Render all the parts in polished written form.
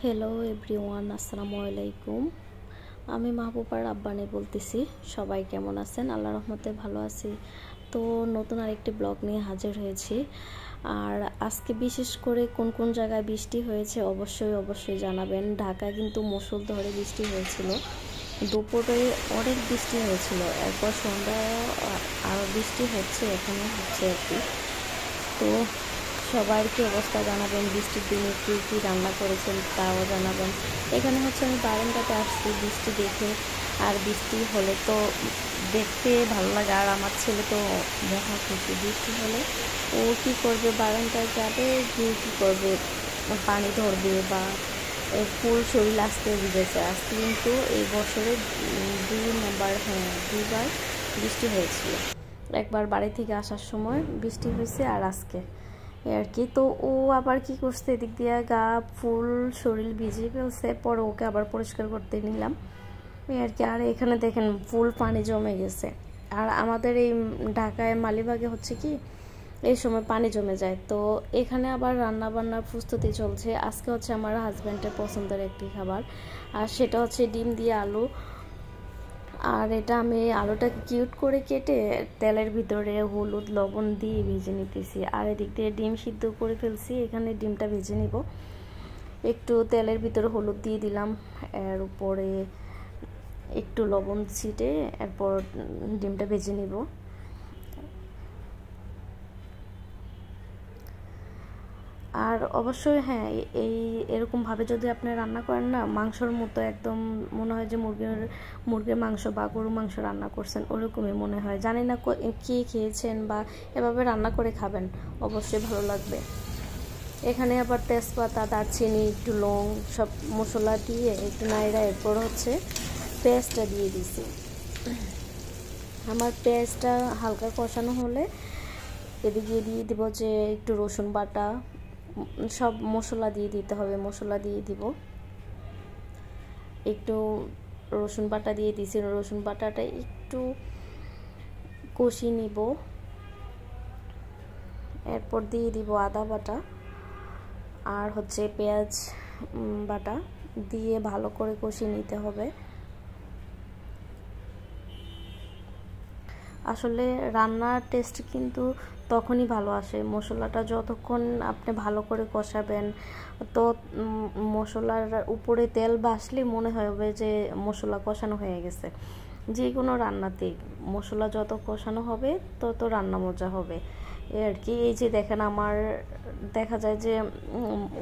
Hello everyone, আসসালামু আলাইকুম। আমি মাহবুবার আব্বানি বলতেছি। সবাই কেমন আছেন? আল্লাহর রহমতে ভালো আছি। তো নতুন আরেকটি ব্লগ নিয়ে হাজির হয়েছি। আর আজকে বিশেষ করে কোন কোন জায়গায় বৃষ্টি হয়েছে অবশ্যই জানাবেন। ঢাকায় কিন্তু মুষলধারে বৃষ্টি হয়েছিল, দুপুরে অনেক বৃষ্টি হয়েছিল, এরপর সন্ধ্যায় আরও বৃষ্টি হচ্ছে, এখানে হচ্ছে আর কি। তো সবার কি অবস্থা জানাবেন, বৃষ্টির দিনে কী কী রান্না করেছেন তাও জানাবেন। এখানে হচ্ছে আমি বারান্দাতে আসছি বৃষ্টি দেখে, আর বৃষ্টি হলে তো দেখতে ভালো লাগে, আর আমার ছেলে তো দেখা খুশি। বৃষ্টি হলে ও কী করবে, বারান্দায় যাবে, গিয়ে কী করবে, পানি ধরবে বা ফুল শরীর আসতে ভিজেছে। আজকে কিন্তু এই বছরে দুইবার বৃষ্টি হয়েছিল। একবার বাড়ি থেকে আসার সময় বৃষ্টি হয়েছে, আর আজকে আর কি। তো ও আবার কি করছে, এদিক দিয়ে গা ফুল শরীর ভিজিয়ে ফেলছে, পরে ওকে আবার পরিষ্কার করতে নিলাম আর কি। আর এখানে দেখেন ফুল পানি জমে গেছে। আর আমাদের এই ঢাকায় মালিবাগে হচ্ছে কি এই সময় পানি জমে যায়। তো এখানে আবার রান্না বান্নার প্রস্তুতি চলছে। আজকে হচ্ছে আমার হাজব্যান্ডের পছন্দের একটি খাবার, আর সেটা হচ্ছে ডিম দিয়ে আলু। আর এটা আমি আলুটাকে কিউট করে কেটে তেলের ভিতরে হলুদ লবণ দিয়ে ভেজে নিতেছি। আর এদিক দিয়ে ডিম সিদ্ধ করে ফেলছি, এখানে ডিমটা ভেজে নিব। একটু তেলের ভিতরে হলুদ দিয়ে দিলাম, এর উপরে একটু লবণ ছিটে এরপর ডিমটা ভেজে নিব। আর অবশ্যই হ্যাঁ, এরকমভাবে যদি আপনি রান্না করেন না, মাংসর মতো একদম মনে হয় যে মুরগির মাংস বা গরু মাংস রান্না করছেন, ওরকমই মনে হয়। জানি না কে খেয়েছেন বা এভাবে রান্না করে খাবেন, অবশ্যই ভালো লাগবে। এখানে আবার তেজপাতা, দারচিনি, একটু লং সব মশলা দিয়ে একটু নাড়া, এরপর হচ্ছে পেঁয়াজটা দিয়ে দিছি। আমার পেঁয়াজটা হালকা কষানো হলে এদিকে দিয়ে দিব যে একটু রসুন বাটা, সব মশলা দিয়ে দিতে হবে। মশলা দিয়ে দিব, একটু রসুন বাটা দিয়ে দিয়েছি। রসুন বাটাটা একটু কষিয়ে নিব, এরপর দিয়ে দিব আদা বাটা আর হচ্ছে পেঁয়াজ বাটা দিয়ে ভালো করে কষিয়ে নিতে হবে। আসলে রান্নার টেস্ট কিন্তু তখনই ভালো আসে, মশলাটা যতক্ষণ আপনি ভালো করে কষাবেন। তো মশলার উপরে তেল ভাসলে মনে হবে যে মশলা কষানো হয়ে গেছে। যে কোনো রান্নাতেই মশলা যত কষানো হবে তত রান্না মজা হবে আর কি। এই যে দেখেন, আমার দেখা যায় যে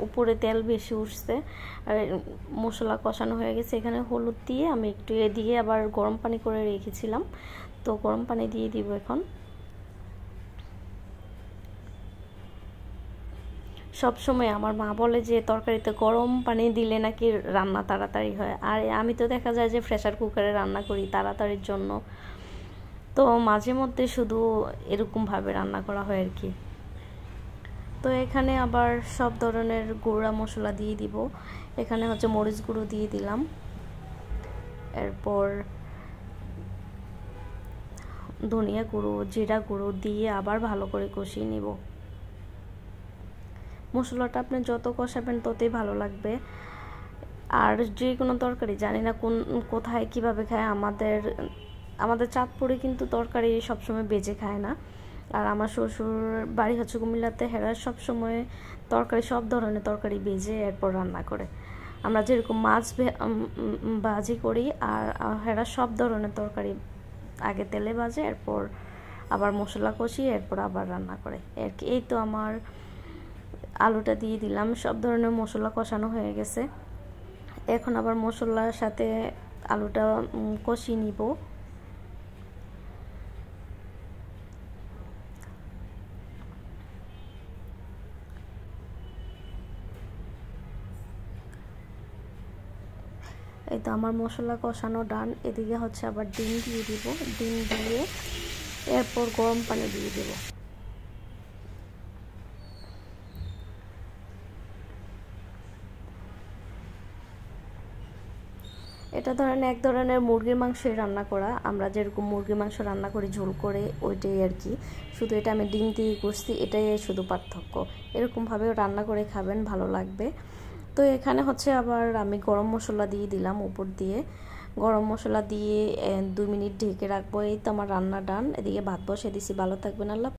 উপরে তেল বেশি উঠছে আর মশলা কষানো হয়ে গেছে। এখানে হলুদ দিয়ে আমি একটু এদিকে আবার গরম পানি করে রেখেছিলাম, তো গরম পানি দিয়ে দিব এখন। সব সময় আমার মা বলে যে তরকারিতে গরম পানি দিলে নাকি রান্না তাড়াতাড়ি হয়, আর আমি তো দেখা যায় যে প্রেসার কুকারে রান্না করি তাড়াতাড়ির জন্য। তো মাঝে মধ্যে শুধু এরকমভাবে রান্না করা হয় আর কি। তো এখানে আবার সব ধরনের গুঁড়া মশলা দিয়ে দিব। এখানে হচ্ছে মরিচ গুঁড়ো দিয়ে দিলাম, এরপর ধনিয়া গুঁড়ো, জিরা গুঁড়ো দিয়ে আবার ভালো করে কষিয়ে নিব। মশলাটা আপনি যত কষাবেন ততই ভালো লাগবে। আর যে কোনো তরকারি, জানি না কোথায় কিভাবে খায়, আমাদের চাঁদপুরে কিন্তু তরকারি সবসময় বেজে খায় না। আর আমার শ্বশুর বাড়ি হচ্ছে কুমিল্লাতে, হেরা সবসময় তরকারি, সব ধরনের তরকারি বেজে এরপর রান্না করে। আমরা যেরকম মাছ ভাজি করি, আর হেরা সব ধরনের তরকারি আগে তেলে ভাজে, এরপর আবার মশলা কষিয়ে এরপর আবার রান্না করে আর কি। এই তো আমার আলুটা দিয়ে দিলাম, সব ধরনের মশলা কষানো হয়ে গেছে। এখন আবার মশলার সাথে আলুটা কষিয়ে নিব। এই তো আমার মশলা কষানো ডান। এদিকে হচ্ছে আবার ডিম দিয়ে দিব, ডিম দিয়ে এরপর গরম পানি দিয়ে দেব। এটা ধরেন এক ধরনের মুরগির মাংসই রান্না করা, আমরা যেরকম মুরগির মাংস রান্না করি ঝোল করে, ওইটাই আর কি। শুধু এটা আমি ডিম দিয়ে করছি, এটাই শুধু পার্থক্য। এরকমভাবেও রান্না করে খাবেন, ভালো লাগবে। তো এখানে হচ্ছে আবার আমি গরম মশলা দিয়ে দিলাম উপর দিয়ে। গরম মশলা দিয়ে 2 মিনিট ঢেকে রাখবো। এই তো আমার রান্না ডান। এদিকে ভাত বসিয়ে দিছি। ভালো থাকবেন। আল্লাহ।